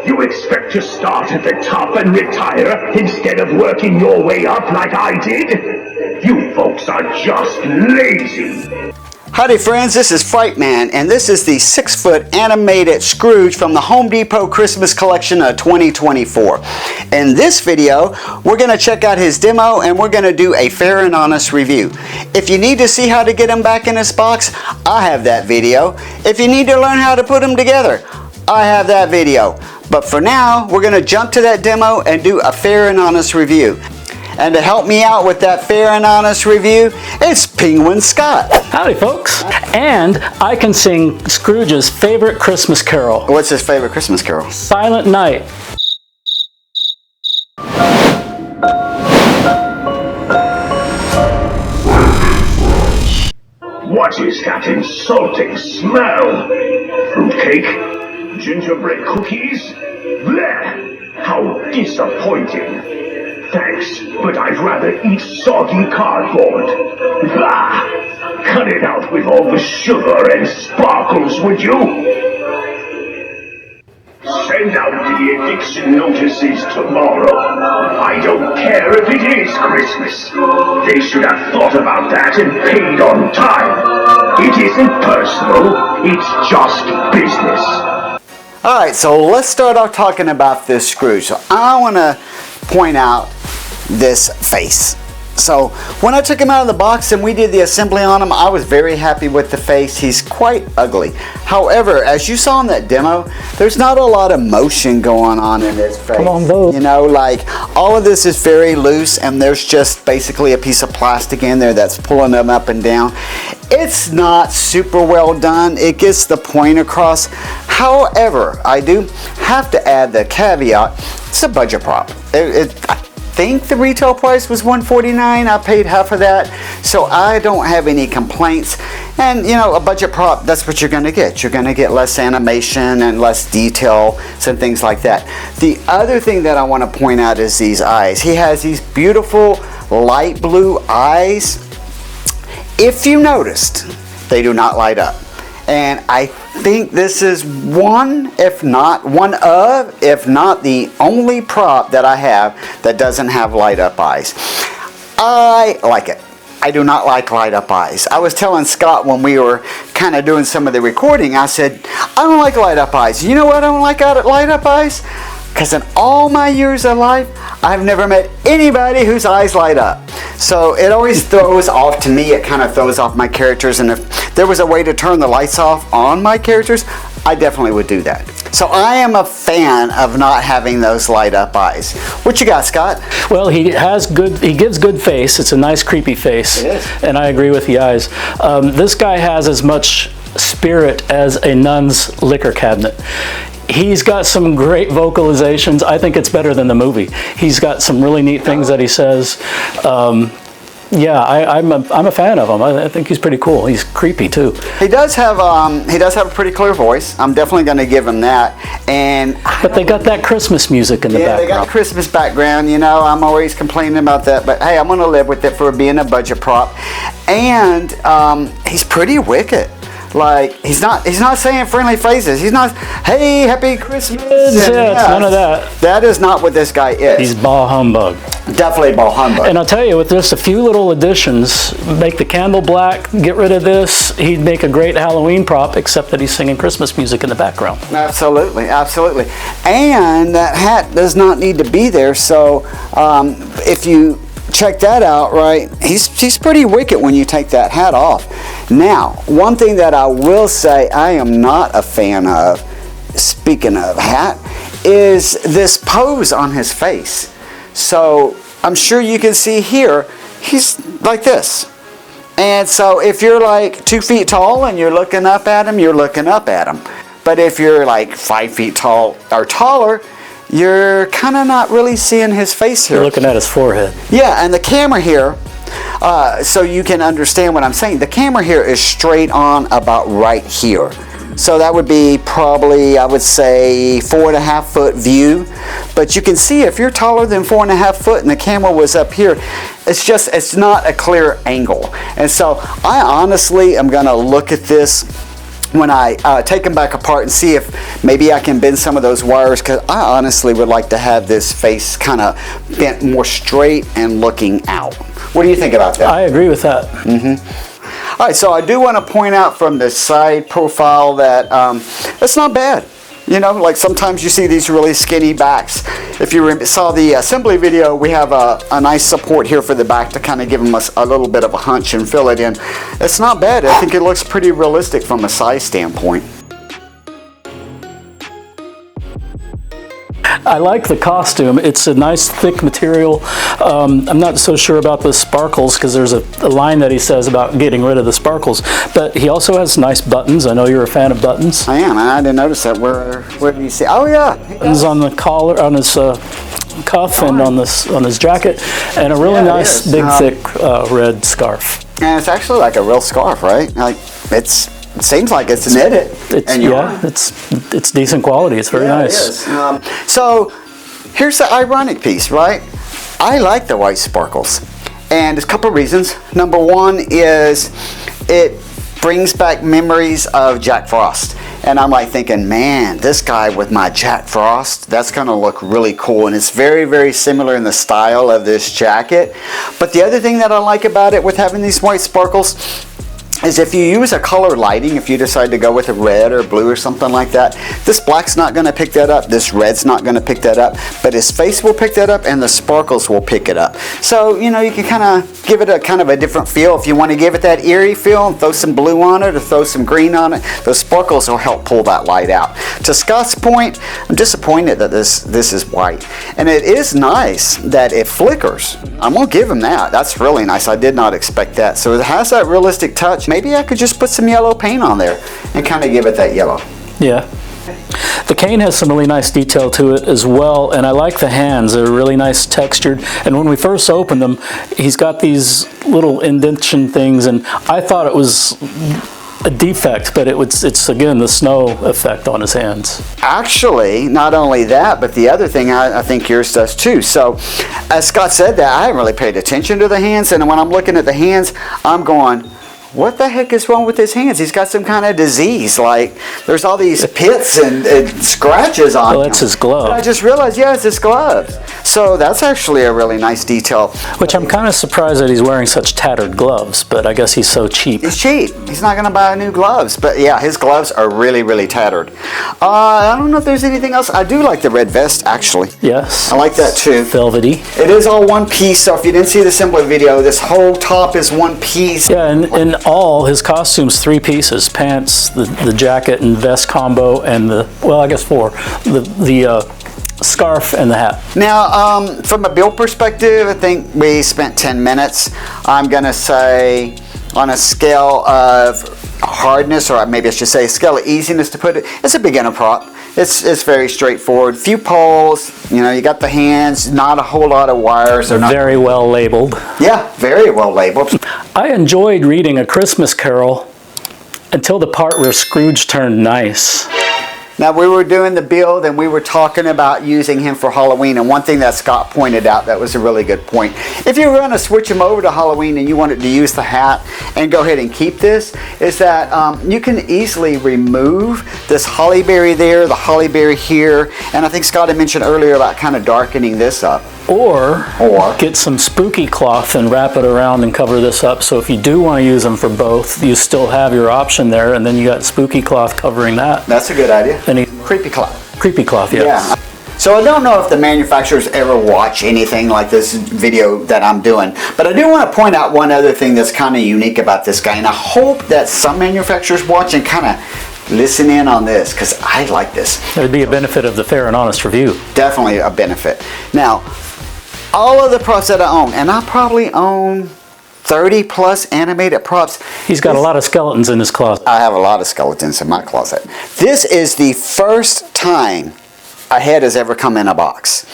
You expect to start at the top and retire instead of working your way up like I did? You folks are just lazy. Howdy friends, this is Frightman, and this is the 6-foot animated Scrooge from the Home Depot Christmas collection of 2024. In this video, we're going to check out his demo and we're going to do a fair and honest review. If you need to see how to get him back in his box, I have that video. If you need to learn how to put him together, I have that video. But for now, we're going to jump to that demo and do a fair and honest review. And to help me out with that fair and honest review, it's Penguin Scott. Howdy folks. And I can sing Scrooge's favorite Christmas carol. What's his favorite Christmas carol? Silent Night. What is that insulting smell? Fruitcake? Gingerbread cookies? Bleh! How disappointing. Thanks, but I'd rather eat soggy cardboard. Bah! Cut it out with all the sugar and sparkles, would you? Send out the eviction notices tomorrow. I don't care if it is Christmas. They should have thought about that and paid on time. It isn't personal, it's just business. Alright, so let's start off talking about this Scrooge. So I want to point out this face. So when I took him out of the box and we did the assembly on him, I was very happy with the face. He's quite ugly. However, as you saw in that demo, there's not a lot of motion going on in his face. Come on, vote. You know, like all of this is very loose and there's just basically a piece of plastic in there that's pulling him up and down. It's not super well done. It gets the point across. However, I do have to add the caveat, it's a budget prop. I think the retail price was $149. I paid half of that, so I don't have any complaints. And you know, a budget prop, that's what you're going to get. You're going to get less animation and less detail and things like that. The other thing that I want to point out is these eyes. He has these beautiful light blue eyes. If you noticed, they do not light up. And I think this is if not the only prop that I have that doesn't have light up eyes. I like it. I do not like light up eyes. I was telling Scott when we were kind of doing some of the recording, I said, I don't like light up eyes. You know what I don't like light up eyes? Because in all my years of life, I've never met anybody whose eyes light up. So it always throws off, to me, it kind of throws off my characters. And if there was a way to turn the lights off on my characters, I definitely would do that. So I am a fan of not having those light up eyes. What you got, Scott? Well, he gives good face. It's a nice creepy face. It is. And I agree with the eyes. This guy has as much spirit as a nun's liquor cabinet. He's got some great vocalizations. I think it's better than the movie. He's got some really neat things that he says. Yeah, I'm a fan of him. I think he's pretty cool. He's creepy too. He does have a pretty clear voice. I'm definitely going to give him that. But they got that Christmas music in the background. Yeah, they got Christmas background. You know, I'm always complaining about that, but hey, I'm going to live with it for being a budget prop. And he's pretty wicked. Like he's not saying friendly phrases. He's not, hey, happy Christmas. It's none of that. That is not what this guy is. He's ball humbug. Definitely ball humbug. And I'll tell you, with just a few little additions, make the candle black, get rid of this, he'd make a great Halloween prop, except that he's singing Christmas music in the background. Absolutely, absolutely. And that hat does not need to be there. So if you check that out, right, he's pretty wicked when you take that hat off. Now, one thing that I will say I am not a fan of, speaking of hat, is this pose on his face. So I'm sure you can see here, he's like this. And so if you're like 2 feet tall and you're looking up at him, you're looking up at him. But if you're like 5 feet tall or taller, you're kind of not really seeing his face here. You're looking at his forehead. Yeah, and the camera here, so you can understand what I'm saying, the camera here is straight on about right here. So that would be probably, I would say, 4.5 foot view. But you can see if you're taller than 4.5 foot and the camera was up here, it's not a clear angle. And so I honestly am going to look at this when I take them back apart and see if maybe I can bend some of those wires, because I honestly would like to have this face kind of bent more straight and looking out. What do you think about that? I agree with that. All right, so I do want to point out from the side profile that it's not bad. You know, like sometimes you see these really skinny backs. If you saw the assembly video, we have a nice support here for the back to kind of give them a little bit of a hunch and fill it in. It's not bad. I think it looks pretty realistic from a size standpoint. I like the costume. It's a nice thick material. I'm not so sure about the sparkles, because there's a line that he says about getting rid of the sparkles. But he also has nice buttons. I know you're a fan of buttons. I am, and I didn't notice that. Where do you see? Oh yeah, Buttons on the collar, on his cuff, and on his jacket, and a really nice big thick red scarf. And it's actually like a real scarf, right? Like it seems like it's knitted. It's decent quality. It's very nice. It is. So here's the ironic piece, right? I like the white sparkles, and there's a couple of reasons. Number one is it brings back memories of Jack Frost, and I'm like thinking, man, this guy with my Jack Frost, that's gonna look really cool. And it's very, very similar in the style of this jacket. But the other thing that I like about it with having these white sparkles is if you use a color lighting, if you decide to go with a red or blue or something like that, this black's not going to pick that up, this red's not going to pick that up, but his face will pick that up and the sparkles will pick it up. So, you know, you can kind of give it a kind of a different feel. If you want to give it that eerie feel and throw some blue on it or throw some green on it, those sparkles will help pull that light out. To Scott's point, I'm disappointed that this is white. And it is nice that it flickers. I'm going to give him that. That's really nice. I did not expect that. So it has that realistic touch. Maybe I could just put some yellow paint on there and kind of give it that yellow. Yeah. The cane has some really nice detail to it as well, and I like the hands. They're really nice textured, and when we first opened them, he's got these little indentation things, and I thought it was a defect, but it's again the snow effect on his hands. Actually, not only that, but the other thing I think yours does too. So as Scott said that, I haven't really paid attention to the hands, and when I'm looking at the hands, I'm going, what the heck is wrong with his hands? He's got some kind of disease. Like, there's all these pits and scratches on him. Well, that's his glove. But I just realized, yeah, it's his gloves. So that's actually a really nice detail. Which I'm kind of surprised that he's wearing such tattered gloves, but I guess he's so cheap. He's cheap. He's not going to buy new gloves. But yeah, his gloves are really, really tattered. I don't know if there's anything else. I do like the red vest, actually. Yes. I like that too. Velvety. It is all one piece, so if you didn't see the assembly video, this whole top is one piece. Yeah, and all his costumes, 3 pieces: pants, the jacket and vest combo, and I guess 4, the scarf and the hat. Now, from a build perspective, I think we spent 10 minutes. I'm gonna say on a scale of hardness, or maybe I should say a scale of easiness to put it, it's a beginner prop. It's very straightforward. Few poles, you know, you got the hands, not a whole lot of wires. They're very well labeled. Yeah, very well labeled. I enjoyed reading A Christmas Carol until the part where Scrooge turned nice. Now, we were doing the build and we were talking about using him for Halloween, and one thing that Scott pointed out that was a really good point. If you were going to switch him over to Halloween and you wanted to use the hat and go ahead and keep this, is that you can easily remove this holly berry there, the holly berry here, and I think Scott had mentioned earlier about kind of darkening this up. Or get some spooky cloth and wrap it around and cover this up, so if you do want to use them for both, you still have your option there, and then you got spooky cloth covering that. That's a good idea. And creepy cloth. Creepy cloth, yes. Yeah. So I don't know if the manufacturers ever watch anything like this video that I'm doing, but I do want to point out one other thing that's kind of unique about this guy, and I hope that some manufacturers watch and kind of listen in on this, because I like this. There'd be a benefit of the fair and honest review. Definitely a benefit. Now, all of the props that I own, and I probably own 30 plus animated props. He's got a lot of skeletons in his closet. I have a lot of skeletons in my closet. This is the first time a head has ever come in a box.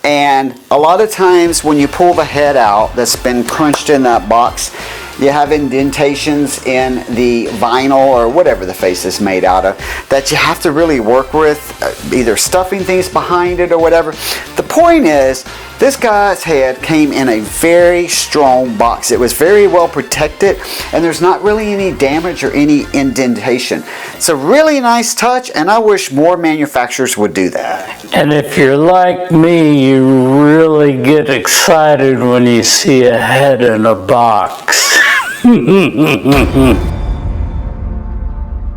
And a lot of times when you pull the head out that's been crunched in that box, you have indentations in the vinyl or whatever the face is made out of that you have to really work with, either stuffing things behind it or whatever. The point is, this guy's head came in a very strong box. It was very well protected, and there's not really any damage or any indentation. It's a really nice touch, and I wish more manufacturers would do that. And if you're like me, you really get excited when you see a head in a box.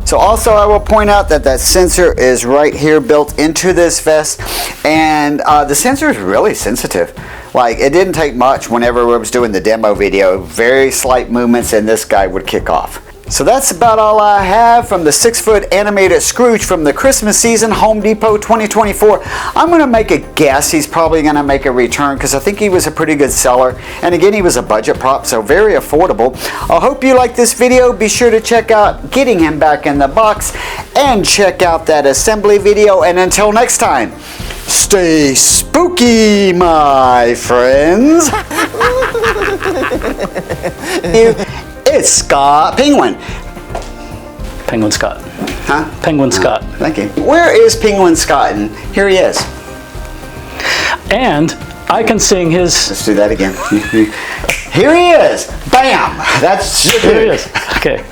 So also I will point out that that sensor is right here built into this vest, and the sensor is really sensitive. Like, it didn't take much whenever I was doing the demo video. Very slight movements and this guy would kick off. So that's about all I have from the 6-foot animated Scrooge from the Christmas season, Home Depot 2024. I'm going to make a guess he's probably going to make a return because I think he was a pretty good seller. And again, he was a budget prop, so very affordable. I hope you like this video. Be sure to check out getting him back in the box and check out that assembly video. And until next time, stay spooky, my friends. It's Scott Penguin. Penguin Scott. Huh? Penguin Scott. Thank you. Where is Penguin Scott? And here he is. And I can sing his... Let's do that again. Here he is. Bam! That's... Here he is. Okay.